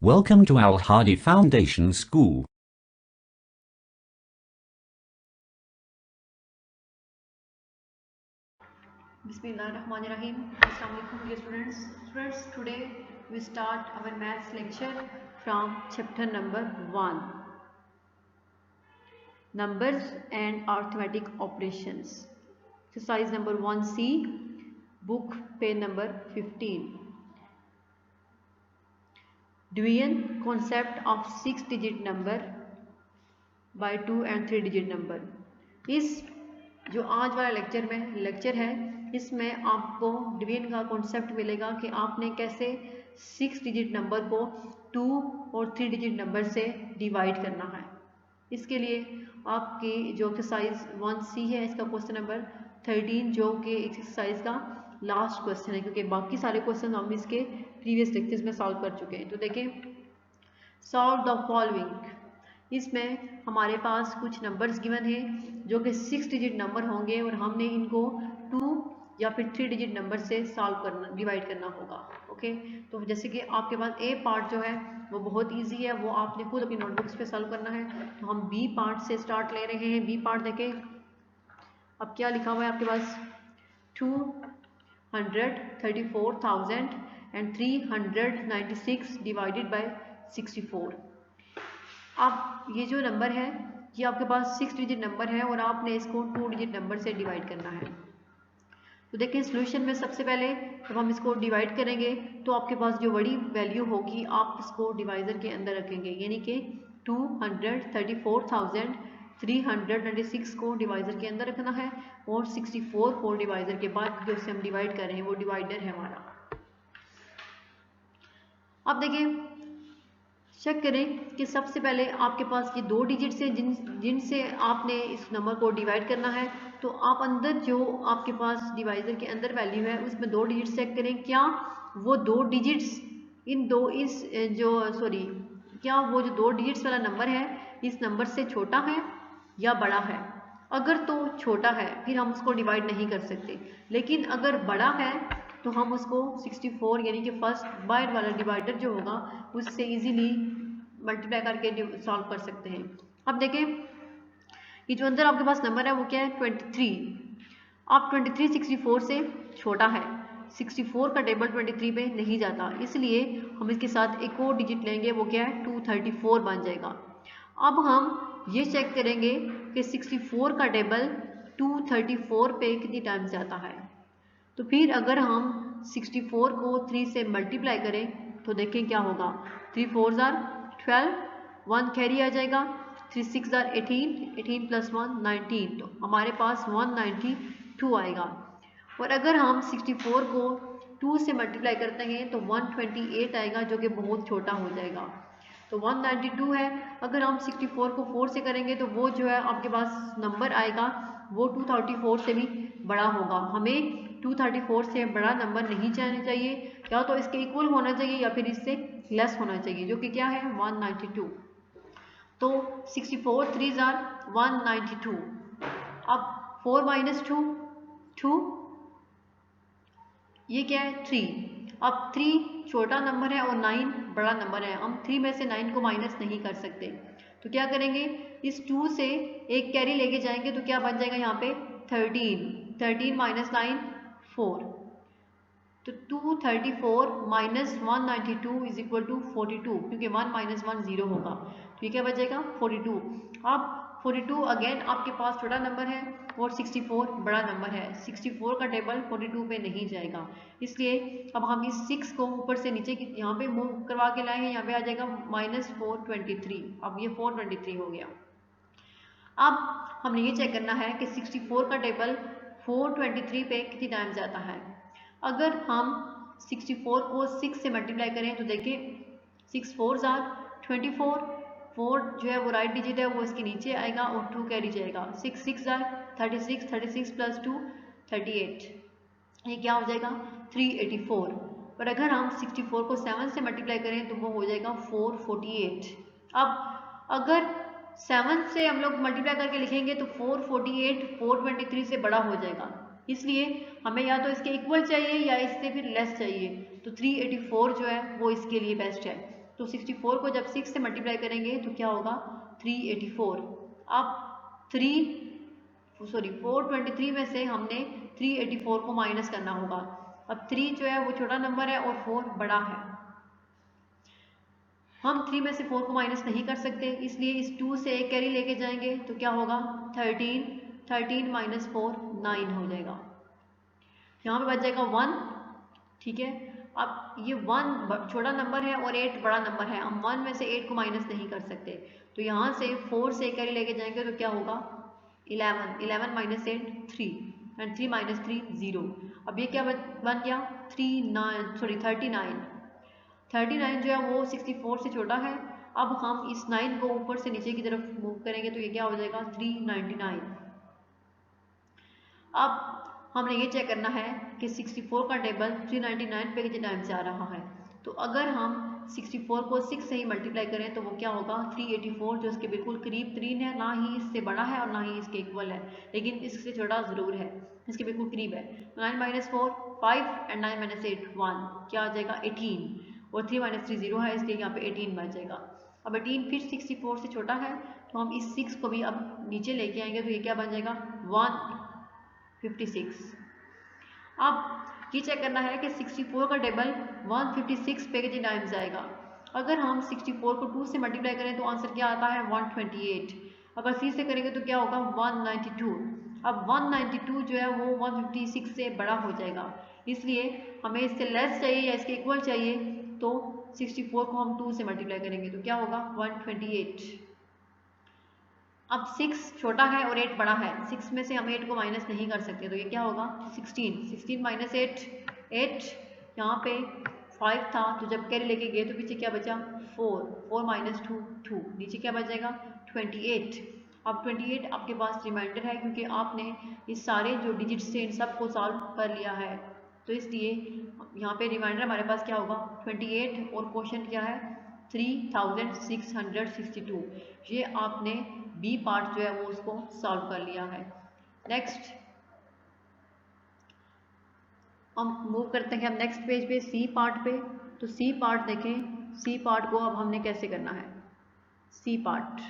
Welcome to Al Hadi Foundation School. Bismillahirrahmanirrahim. Assalamualaikum dear students. Students, today we start our maths lecture from chapter number 1. Numbers and arithmetic operations. Exercise number 1C, book page number 15. Division concept of 6-digit number by 2 and 3-digit number. इस जो आज वाला lecture है इसमें आपको division का concept मिलेगा कि आपने कैसे 6 डिजिट नंबर को 2 और 3 डिजिट नंबर से डिवाइड करना है। इसके लिए आपकी जो एक्सरसाइज 1C है इसका क्वेश्चन नंबर 13 जो कि एक्सरसाइज का लास्ट क्वेश्चन है, क्योंकि बाकी सारे क्वेश्चन हम इसके प्रीवियस लेक्चर्स में सॉल्व कर चुके हैं। तो देखें, सॉल्व द फॉलोइंग। इसमें हमारे पास कुछ नंबर्स गिवन हैं जो कि 6 डिजिट नंबर होंगे और हमने इनको 2 या फिर 3 डिजिट नंबर से डिवाइड करना होगा। ओके, तो जैसे कि आपके पास ए पार्ट जो है वो बहुत इजी है, वो आपने खुद अपनी नोटबुक्स पे सॉल्व करना है। तो हम बी पार्ट से स्टार्ट ले रहे हैं। बी पार्ट देखें, अब क्या लिखा हुआ है आपके पास, 234,396 डिवाइडेड बाय 64। अब ये जो नंबर है ये आपके पास 6 डिजिट नंबर है और आपने इसको 2 डिजिट नंबर से डिवाइड करना है। तो देखें, सॉल्यूशन में सबसे पहले जब हम इसको डिवाइड करेंगे तो आपके पास जो बड़ी वैल्यू होगी आप इसको डिवाइज़र के अंदर रखेंगे, यानी कि 234,396 को डिवाइज़र के अंदर रखना है और 64 को डिवाइज़र के बाद जो से हम डिवाइड कर रहे हैं वो डिवाइडर है हमारा। अब देखिए, चेक करें कि सबसे पहले आपके पास ये 2 डिजिट से जिनसे आपने इस नंबर को डिवाइड करना है, तो आप अंदर जो आपके पास डिवाइज़र के अंदर वैल्यू है उसमें 2 डिजिट्स चेक करें, क्या वो 2 डिजिट्स क्या वो जो 2 डिजिट्स वाला नंबर है इस नंबर से छोटा है या बड़ा है। अगर तो छोटा है फिर हम उसको डिवाइड नहीं कर सकते, लेकिन अगर बड़ा है तो हम उसको 64 यानी कि फर्स्ट बाय वाला डिवाइडर जो होगा उससे इजीली मल्टीप्लाई करके सॉल्व कर सकते हैं। अब देखें, ये जो अंदर आपके पास नंबर है वो क्या है, 23। अब 23 64 से छोटा है, 64 का टेबल 23 पे नहीं जाता, इसलिए हम इसके साथ एक और डिजिट लेंगे, वो क्या है 234 बन जाएगा। अब हम ये चेक करेंगे कि 64 का टेबल 234 पे कितनी टाइम्स जाता है। तो फिर अगर हम 64 को 3 से मल्टीप्लाई करें तो देखें क्या होगा, 3 4 12, 1 कैरी आ जाएगा, 3 6 18, 18 प्लस 1 19, तो हमारे पास 192 आएगा। और अगर हम 64 को 2 से मल्टीप्लाई करते हैं तो 128 आएगा, जो कि बहुत छोटा हो जाएगा। तो 192 है। अगर हम 64 को 4 से करेंगे तो वो जो है आपके पास नंबर आएगा वो 234 से भी बड़ा होगा। हमें 234 से बड़ा नंबर नहीं जाना चाहिए, या तो इसके इक्वल होना चाहिए या फिर इससे लेस होना चाहिए, जो कि क्या है 192। तो 64 3 192। अब 4 माइनस 2 2, ये क्या है 3। अब 3 छोटा नंबर है और 9 बड़ा नंबर है, हम 3 में से 9 को माइनस नहीं कर सकते, तो क्या करेंगे, इस 2 से एक कैरी लेके जाएंगे तो क्या बन जाएगा यहाँ पे 13, 13 माइनस 9 4, तो 234 माइनस 192 इज इक्वल टू 42, क्योंकि 1 माइनस 1 0 होगा, तो ये क्या बचेगा 42। अब 42 अगेन आपके पास छोटा नंबर है और 64 बड़ा नंबर है, 64 का टेबल 42 पे नहीं जाएगा, इसलिए अब हम इस 6 को ऊपर से नीचे यहाँ पे मूव करवा के लाएंगे, यहाँ पे आ जाएगा -423। अब ये 423 हो गया। अब हमने ये चेक करना है कि 64 का टेबल 423 पे कितनी टाइम्स जाता है। अगर हम 64 को 6 से मल्टीप्लाई करें तो देखिए 6 4 24, 4 जो है वो राइट डिजिट है वो इसके नीचे आएगा और 2 कैरी जाएगा, 6 6 36, 36 प्लस 2 38, ये क्या हो जाएगा 384। पर अगर हम 64 को 7 से मल्टीप्लाई करें तो वो हो जाएगा 448। अब अगर 7 से हम लोग मल्टीप्लाई करके लिखेंगे तो 448 423 से बड़ा हो जाएगा, इसलिए हमें या तो इसके इक्वल चाहिए या इससे फिर लेस चाहिए, तो 384 जो है वो इसके लिए बेस्ट है। तो 64 को जब 6 से मल्टीप्लाई करेंगे तो क्या होगा 384। अब 423 में से हमने 384 को माइनस करना होगा। अब 3 जो है वो छोटा नंबर है और 4 बड़ा है। हम 3 में से 4 को माइनस नहीं कर सकते, इसलिए इस 2 से एक कैरी लेके जाएंगे तो क्या होगा 13 माइनस 4 9 हो जाएगा। यहाँ पे बच जाएगा 1। ठीक है, अब ये 1 छोटा नंबर है और 8 बड़ा नंबर है, हम 1 में से 8 को माइनस नहीं कर सकते, तो यहाँ से 4 से एक कैरी लेके जाएंगे तो क्या होगा 11 माइनस 8 3 एंड 3 माइनस 3 0। अब ये क्या बन गया 39 जो है वो 64 से छोटा है। अब हम इस 9 को ऊपर से नीचे की तरफ मूव करेंगे तो ये क्या हो जाएगा 399। अब हमने ये चेक करना है कि 64 का टेबल 399 पे कितने टाइम से आ रहा है। तो अगर हम 64 को 6 से ही मल्टीप्लाई करें तो वो क्या होगा 384, जो इसके बिल्कुल करीब 3 है, ना ही इससे बड़ा है और ना ही इसके इक्वल है, लेकिन इससे छोटा ज़रूर है, इसके बिल्कुल करीब है। 9 माइनस 4 5 एंड 9 माइनस 8 1, क्या आ जाएगा 18, और 3 माइनस 3 0 है, इसलिए यहाँ पे 18 बच जाएगा। अब 18 फिर 64 से छोटा है, तो हम इस 6 को भी अब नीचे लेके आएंगे तो ये क्या बन जाएगा 156। अब ये चेक करना है कि 64 का टेबल 156 पे कितने टाइम्स आएगा। अगर हम 64 को 2 से मल्टीप्लाई करें तो आंसर क्या आता है 128। अगर 3 से करेंगे तो क्या होगा 192। अब 192 जो है वो 156 से बड़ा हो जाएगा, इसलिए हमें इससे लेस चाहिए या इसके इक्वल चाहिए, तो 64 को हम 2 से मल्टीप्लाई करेंगे तो क्या होगा 128। अब 6 छोटा है और 8 बड़ा है, 6 में से हम 8 को माइनस नहीं कर सकते, तो ये क्या होगा 16 माइनस 8 यहाँ पे 5 था, तो जब कैरी लेके गए तो पीछे क्या बचा 4 माइनस 2 नीचे क्या बच जाएगा 28। अब 28 आपके पास रिमाइंडर है क्योंकि आपने इस सारे जो डिजिट्स थे इन सब को सॉल्व कर लिया है, तो इसलिए यहाँ पे रिमाइंडर हमारे पास क्या होगा 28 और क्वेश्चन क्या है 3662। ये आपने बी पार्ट जो है वो उसको सॉल्व कर लिया है। नेक्स्ट हम मूव करते हैं हम नेक्स्ट पेज पे सी पार्ट पे। तो सी पार्ट देखें, सी पार्ट को अब हमने कैसे करना है। सी पार्ट,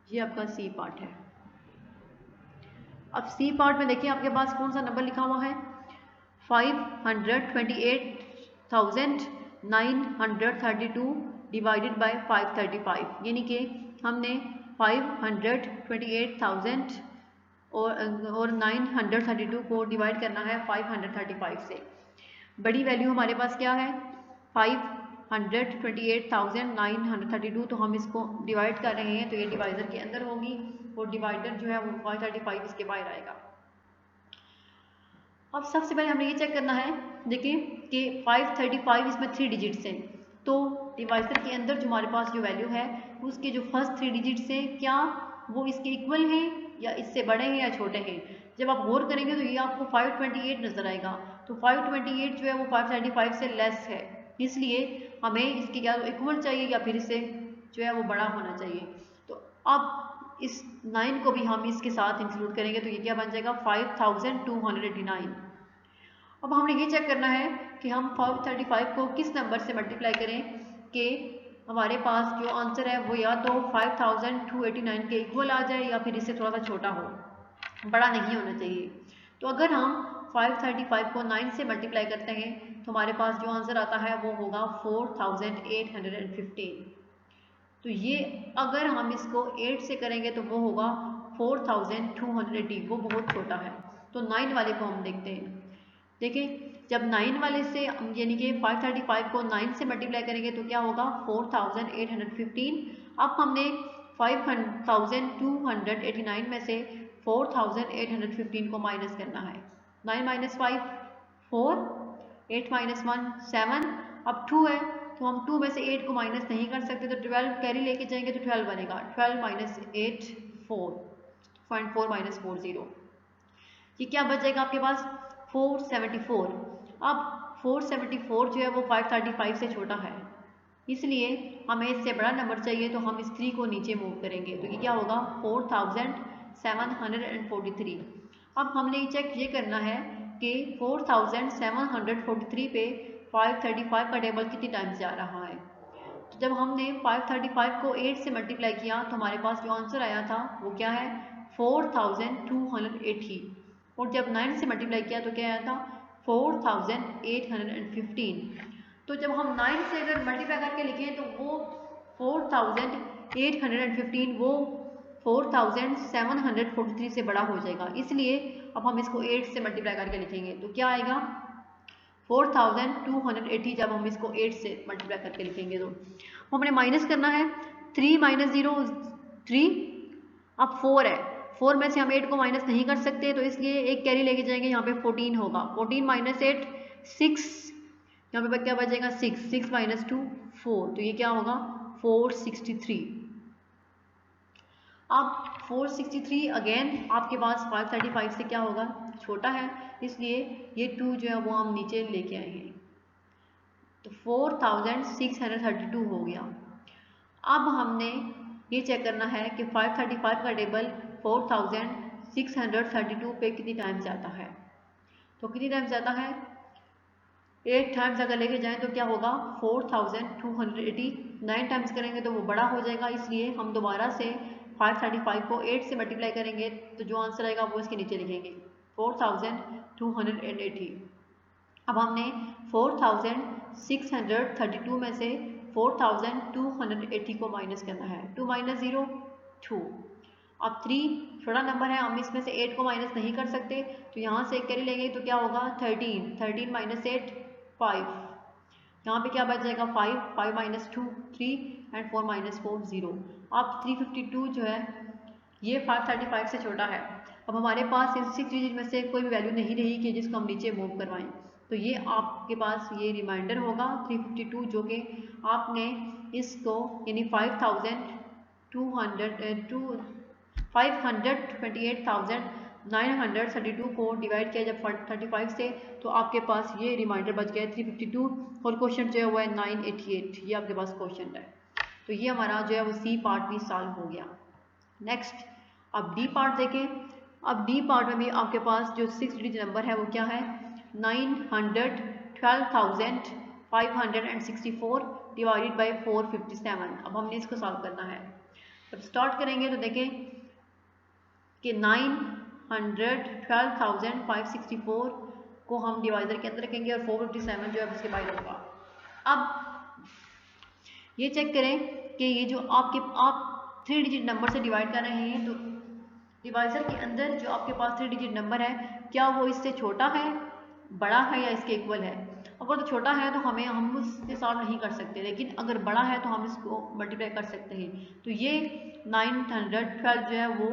ये आपका सी पार्ट है। अब सी पार्ट में देखिए आपके पास कौन सा नंबर लिखा हुआ है 528,932 डिवाइडेड बाय 535, यानी कि हमने 528,000 और 932 को डिवाइड करना है 535 से। बड़ी वैल्यू हमारे पास क्या है 528,932, तो हम इसको डिवाइड कर रहे हैं तो ये डिवाइजर के अंदर होगी और डिवाइडर जो है वो 535 इसके बाहर आएगा। अब सबसे पहले हमें ये चेक करना है, देखिए कि 535 इसमें 3 डिजिट्स हैं, तो डिवाइजर के अंदर जो हमारे पास जो वैल्यू है उसके जो फर्स्ट 3 डिजिट्स हैं क्या वो इसके इक्वल हैं या इससे बड़े हैं या छोटे हैं। जब आप गौर करेंगे तो ये आपको 528 नजर आएगा, तो 528 जो है वो 535 से लेस है, इसलिए हमें इसके क्या इक्वल चाहिए या फिर इससे जो है वो बड़ा होना चाहिए। तो अब इस 9 को भी हम इसके साथ इंक्लूड करेंगे तो ये क्या बन जाएगा 5289। अब हमने ये चेक करना है कि हम 535 को किस नंबर से मल्टीप्लाई करें कि हमारे पास जो आंसर है वो या तो 5289 के इक्वल आ जाए या फिर इससे थोड़ा सा छोटा हो, बड़ा नहीं होना चाहिए। तो अगर हम 535 को 9 से मल्टीप्लाई करते हैं तो हमारे पास जो आंसर आता है वो होगा 4815। तो ये अगर हम इसको 8 से करेंगे तो वो होगा 4280, वो बहुत छोटा है। तो 9 वाले को हम देखते हैं। देखिए जब 9 वाले से यानी कि 535 को 9 से मल्टीप्लाई करेंगे तो क्या होगा 4815। अब हमने 5289 में से 4815 को माइनस करना है। 9 माइनस 5 4, 8 माइनस 1 7, अब 2 है तो हम 2 में से 8 को माइनस नहीं कर सकते, तो 12 कैरी लेके जाएंगे तो 12 बनेगा। 12 माइनस 8 4 माइनस 4 0, ये क्या बच जाएगा आपके पास 474। अब 474 जो है वो 535 से छोटा है, इसलिए हमें इससे बड़ा नंबर चाहिए, तो हम इस 3 को नीचे मूव करेंगे तो ये क्या होगा 4743। अब हमने चेक ये करना है कि 4743 पे 535 का टेबल कितनी टाइम्स जा रहा है। तो जब हमने 535 को 8 से मल्टीप्लाई किया तो हमारे पास जो आंसर आया था वो क्या है 4280, और जब 9 से मल्टीप्लाई किया तो क्या आया था 4815। तो जब हम 9 से अगर मल्टीप्लाई करके लिखें तो वो 4815 वो 4743 से बड़ा हो जाएगा, इसलिए अब हम इसको 8 से मल्टीप्लाई करके लिखेंगे तो क्या आएगा 4280। जब हम इसको 8 से मल्टीप्लाई करके लिखेंगे तो हमने माइनस करना है, 3 माइनस 0 3, अब 4 है, 4 में से हम 8 को माइनस नहीं कर सकते तो इसलिए एक कैरी लेके जाएंगे, यहाँ पे 14 होगा, 14 माइनस 8 6, यहाँ पे क्या बचेगा 6, 6 माइनस 2 4, तो ये क्या होगा 463। अब 463 अगेन आपके पास 535 से क्या होगा छोटा है, इसलिए ये 2 जो है वो हम नीचे लेके आए हैं, तो 4632 हो गया। अब हमने ये चेक करना है कि 535 का टेबल 4632 पे कितनी टाइम्स जाता है। तो कितनी टाइम्स जाता है 8 टाइम्स अगर लेके जाएं तो क्या होगा 4280, 9 टाइम्स करेंगे तो वो बड़ा हो जाएगा, इसलिए हम दोबारा से 535 को 8 से मल्टीप्लाई करेंगे तो जो आंसर आएगा वो इसके नीचे लिखेंगे 4280। अब हमने 4632 में से 4280 को माइनस करना है, 2 माइनस 0 2, अब 3 छोटा नंबर है, हम इसमें से 8 को माइनस नहीं कर सकते तो यहाँ से एक कैरी लेंगे तो क्या होगा 13, 13 माइनस 8 5, यहाँ पे क्या बच जाएगा 5, 5 माइनस 2 3 एंड 4 माइनस 4 0। अब 352 जो है ये 535 से छोटा है। अब हमारे पास इन 6 डिजिट में से कोई भी वैल्यू नहीं रही कि जिसको हम नीचे मूव करवाएं, तो ये आपके पास ये रिमाइंडर होगा 352, जो कि आपने इसको यानी 528,932 को डिवाइड किया जब 35 से, तो आपके पास ये रिमाइंडर बच गया 352, और क्वेश्चन जो है वो है 988, ये आपके पास क्वेश्चन है। तो ये हमारा जो है वो सी पार्ट भी सॉल्व हो गया। नेक्स्ट अब डी पार्ट देखें। अब डी पार्ट में भी आपके पास जो 6 डिजिट नंबर है वो क्या है 912,564 डिवाइडेड बाई 457। अब हमने इसको सॉल्व करना है। जब स्टार्ट करेंगे तो देखें कि 912,564 को हम डिवाइजर के अंदर रखेंगे और 457 जो है उसके बाहर होगा। अब ये चेक करें कि ये जो आप 3 डिजिट नंबर से डिवाइड कर रहे हैं तो डिवाइजर के अंदर जो आपके पास 3 डिजिट नंबर है क्या वो इससे छोटा है, बड़ा है या इसके इक्वल है। अगर तो छोटा है तो हम उससे सॉल्व नहीं कर सकते, लेकिन अगर बड़ा है तो हम इसको मल्टीप्लाई कर सकते हैं। तो ये 912 जो है वो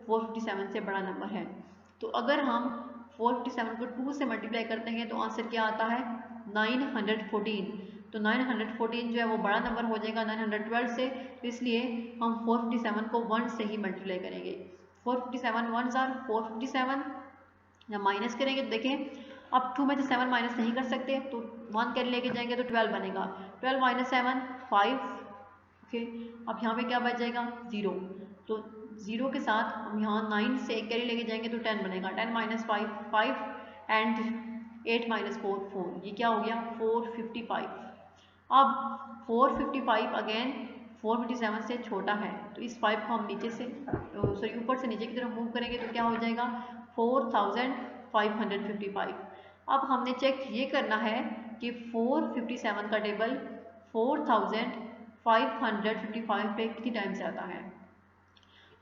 457 से बड़ा नंबर है। तो अगर हम 457 को 2 से मल्टीप्लाई करते हैं तो आंसर क्या आता है 914। तो 914 जो है वो बड़ा नंबर हो जाएगा 912 से, तो इसलिए हम 457 को 1 से ही मल्टीप्लाई करेंगे। 457 1s आर 457, जब माइनस करेंगे तो देखें अब 2 में से 7 माइनस नहीं कर सकते तो 1 कैरी लेके जाएंगे तो 12 बनेगा, 12 माइनस 7 5, ओके। अब यहाँ पे क्या बच जाएगा 0, तो 0 के साथ हम यहाँ 9 से एक कैरी लेके जाएंगे तो 10 बनेगा, 10 माइनस 5 5 एंड 8 माइनस 4 4, ये क्या हो गया 455। अब 455 अगेन 457 से छोटा है, तो इस 5 को हम नीचे से ऊपर से नीचे की तरफ मूव करेंगे तो क्या हो जाएगा 4555। अब हमने चेक ये करना है कि 457 का टेबल 4555 पे कितनी टाइम्स आता है।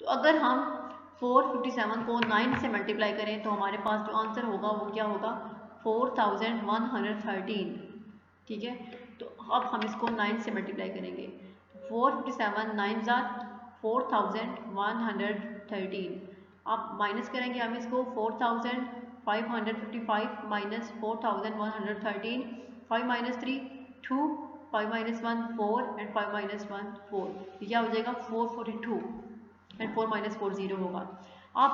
तो अगर हम 457 को 9 से मल्टीप्लाई करें तो हमारे पास जो आंसर होगा वो क्या होगा 4113, ठीक है। तो अब हम इसको 9 से मल्टीप्लाई करेंगे, 457 9s आर 4113। अब माइनस करेंगे हम इसको 4555 minus 4113, 5 minus 3 2, 5 minus 1 4 and 5 minus 1 4, ये क्या हो जाएगा 442 एंड 4 माइनस 4 0 होगा। अब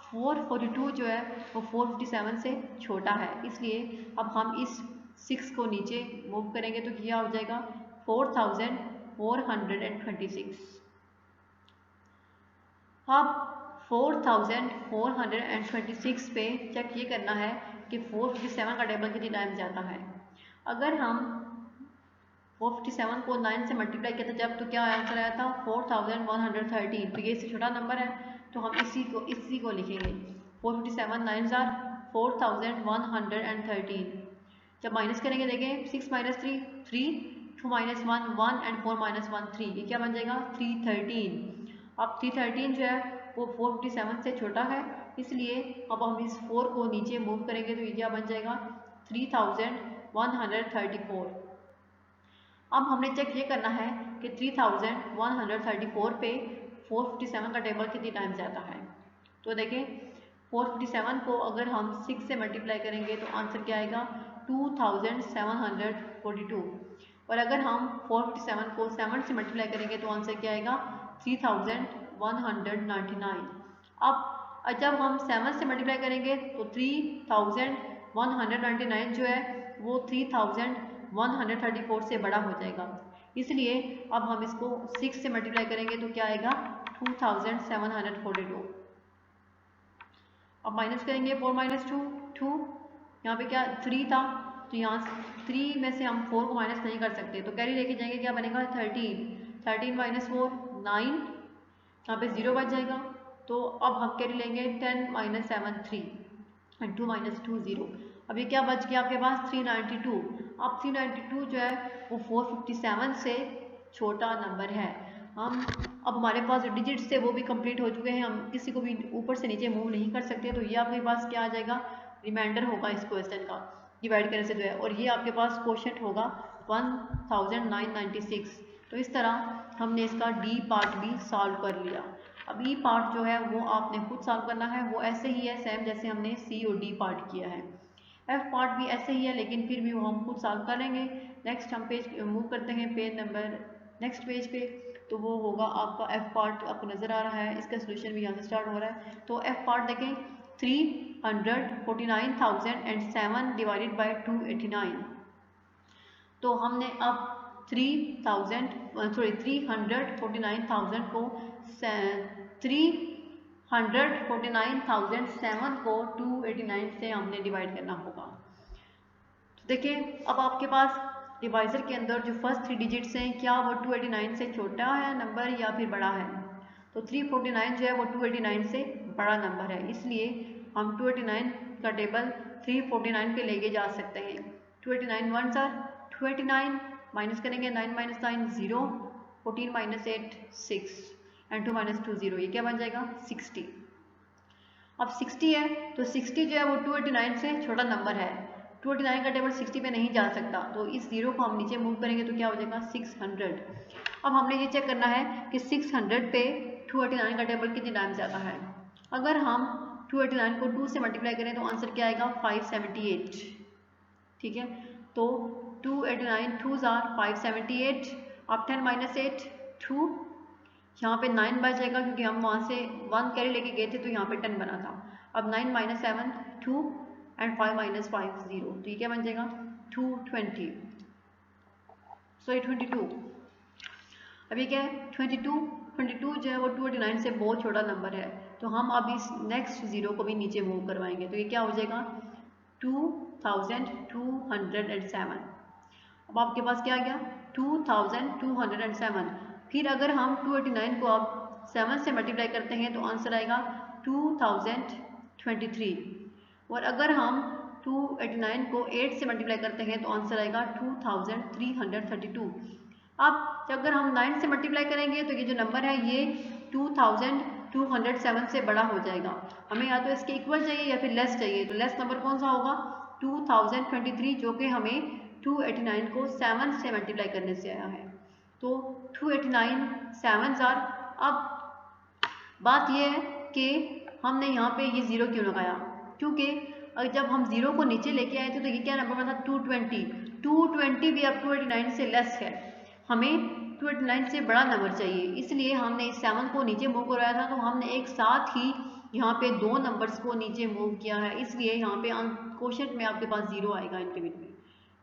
442 जो है वो 457 से छोटा है, इसलिए अब हम इस 6 को नीचे मूव करेंगे तो क्या हो जाएगा 4426। अब 4426 पे चेक ये करना है कि 457 का टेबल कितनी टाइम जाता है। अगर हम 457 को 9 से मल्टीप्लाई किया था जब, तो क्या आंसर आया था 4113। तो ये इससे छोटा नंबर है, तो हम इसी को लिखेंगे 457 9 आर 4113। जब माइनस करेंगे देखें 6 माइनस 3 3, 2 माइनस 1 1 एंड 4 माइनस 1 3, ये क्या बन जाएगा 313। अब 313 जो है वो 457 से छोटा है, इसलिए अब हम इस 4 को नीचे मूव करेंगे तो ये क्या बन जाएगा 3134। अब हमने चेक ये करना है कि 3134 पे 457 का टेबल कितनी टाइम्स आता है। तो देखें 457 को अगर हम 6 से मल्टीप्लाई करेंगे तो आंसर क्या आएगा 2742। और अगर हम 457 को 7 से मल्टीप्लाई करेंगे तो आंसर क्या आएगा 3199। अब जब हम 7 से मल्टीप्लाई करेंगे तो 3199 जो है वो 3134 से बड़ा हो जाएगा, इसलिए अब हम इसको 6 से मल्टीप्लाई करेंगे तो क्या आएगा 2742। अब माइनस करेंगे 4 माइनस 2 2, यहाँ पे क्या 3 था, तो यहाँ 3 में से हम 4 को माइनस नहीं कर सकते, तो कैरी लेके जाएंगे, क्या बनेगा 13 माइनस 4 9, यहाँ पे 0 बच जाएगा। तो अब हम कैरी लेंगे 10 माइनस 7 3 एंड 2 माइनस 2 0। अब ये क्या बच गया आपके पास 392। अब 392 जो है वो 457 से छोटा नंबर है। अब हमारे पास जो डिजिट्स थे वो भी कंप्लीट हो चुके हैं, हम किसी को भी ऊपर से नीचे मूव नहीं कर सकते, तो ये आपके पास क्या आ जाएगा रिमाइंडर होगा इस क्वेश्चन का डिवाइड करने से जो है, और ये आपके पास क्वेश्चन होगा 1996। तो इस तरह हमने इसका डी पार्ट भी सॉल्व कर लिया। अब ई पार्ट जो है वो आपने खुद सॉल्व करना है, वो ऐसे ही है सेम जैसे हमने सी और डी पार्ट किया है। एफ पार्ट भी ऐसे ही है, लेकिन फिर भी वो हम खुद सॉल्व कर लेंगे। नेक्स्ट हम पेज मूव करते हैं पेज नंबर नेक्स्ट पेज पे, तो वो होगा आपका एफ पार्ट आपको नज़र आ रहा है, इसका सोल्यूशन भी यहाँ से स्टार्ट हो रहा है। तो एफ पार्ट देखें 349,007 डिवाइडेड बाई 289। तो हमने अब 349,000 को 349,007 को 289 से हमने डिवाइड करना होगा। तो देखिए अब आपके पास डिवाइजर के अंदर जो फर्स्ट 3 डिजिट्स हैं क्या वो 289 से छोटा है नंबर या फिर बड़ा है। तो 349 जो है वो 289 से बड़ा नंबर है, इसलिए हम 289 का टेबल 349 पे लेके जा सकते हैं। 289 1 आर 289, माइनस करेंगे 9 माइनस 9 0, 14 माइनस 8 6 एंड 2 माइनस 2 0, ये क्या बन जाएगा 60। अब 60 है तो 60 जो है वो 289 से छोटा नंबर है, 289 का टेबल 60 पे नहीं जा सकता, तो इस 0 को हम नीचे मूव करेंगे तो क्या हो जाएगा 600। अब हमने ये चेक करना है कि 600 पे 289 का टेबल कितने टाइम्स आता है। अगर हम 289 को 2 से मल्टीप्लाई करें तो आंसर क्या आएगा 578। ठीक है, तो 289 2s आर 578। अब 10 माइनस 8 2, यहाँ पे 9 बच जाएगा क्योंकि हम वहाँ से 1 कैरी लेके गए थे तो यहाँ पे 10 बना था। अब 9 माइनस 7 2 एंड 5 माइनस 5 0, तो ये क्या बन जाएगा 220 सॉरी 22। अब ये क्या है 22 जो है वो 289 से बहुत छोटा नंबर है, तो हम अब इस नेक्स्ट 0 को भी नीचे मूव करवाएंगे तो ये क्या हो जाएगा 2207। अब आपके पास क्या आ गया 2207। फिर अगर हम 289 को अब 7 से मल्टीप्लाई करते हैं तो आंसर आएगा 2023, और अगर हम 289 को 8 से मल्टीप्लाई करते हैं तो आंसर आएगा 2332। अब अगर हम 9 से मल्टीप्लाई करेंगे तो ये जो नंबर है ये 2207 से बड़ा हो जाएगा। हमें या तो इसके इक्वल चाहिए या फिर लेस चाहिए, तो लेस नंबर कौन सा होगा 2023, जो कि हमें 289 को 7 से मल्टीप्लाई करने से आया है। तो 289 7 आर। अब बात यह है कि हमने यहाँ पे ये 0 क्यों लगाया, क्योंकि जब हम 0 को नीचे लेके आए थे तो ये क्या नंबर बना था 220 भी अब 289 से लेस है, हमें 289 से बड़ा नंबर चाहिए, इसलिए हमने इस 7 को नीचे मूव करवाया था। तो हमने एक साथ ही यहाँ पे 2 नंबर्स को नीचे मूव किया है, इसलिए यहाँ पे क्वेश्चन में आपके पास 0 आएगा इनके बीच में।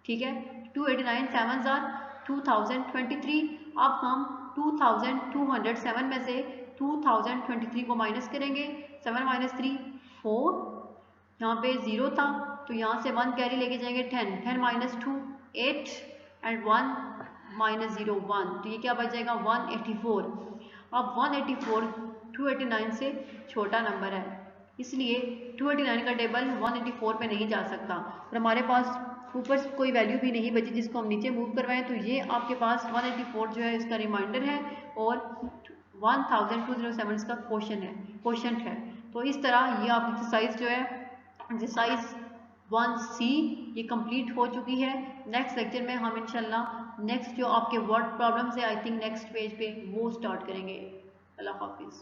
ठीक है, 289 7 आर 2023। अब हम 2207 में से 2023 को माइनस करेंगे, 7 माइनस 3 4, यहाँ पे 0 था तो यहाँ से 1 कैरी लेके जाएंगे 10 माइनस 2 8 एंड 1 माइनस 0 1, तो ये क्या बच जाएगा 184। अब 184 289 से छोटा नंबर है, इसलिए 289 का टेबल 184 पे नहीं जा सकता और हमारे पास ऊपर कोई वैल्यू भी नहीं बची जिसको हम नीचे मूव करवाएं। तो ये आपके पास 184 जो है इसका रिमाइंडर है और 1207 का क्वेश्चन है। तो इस तरह ये आप एक्सरसाइज जो है एक्सरसाइज 1C ये कंप्लीट हो चुकी है। नेक्स्ट लेक्चर में हम इंशाल्लाह नेक्स्ट जो आपके वर्ड प्रॉब्लम्स है आई थिंक नेक्स्ट पेज पे वो स्टार्ट करेंगे। अल्लाह हाफिज़।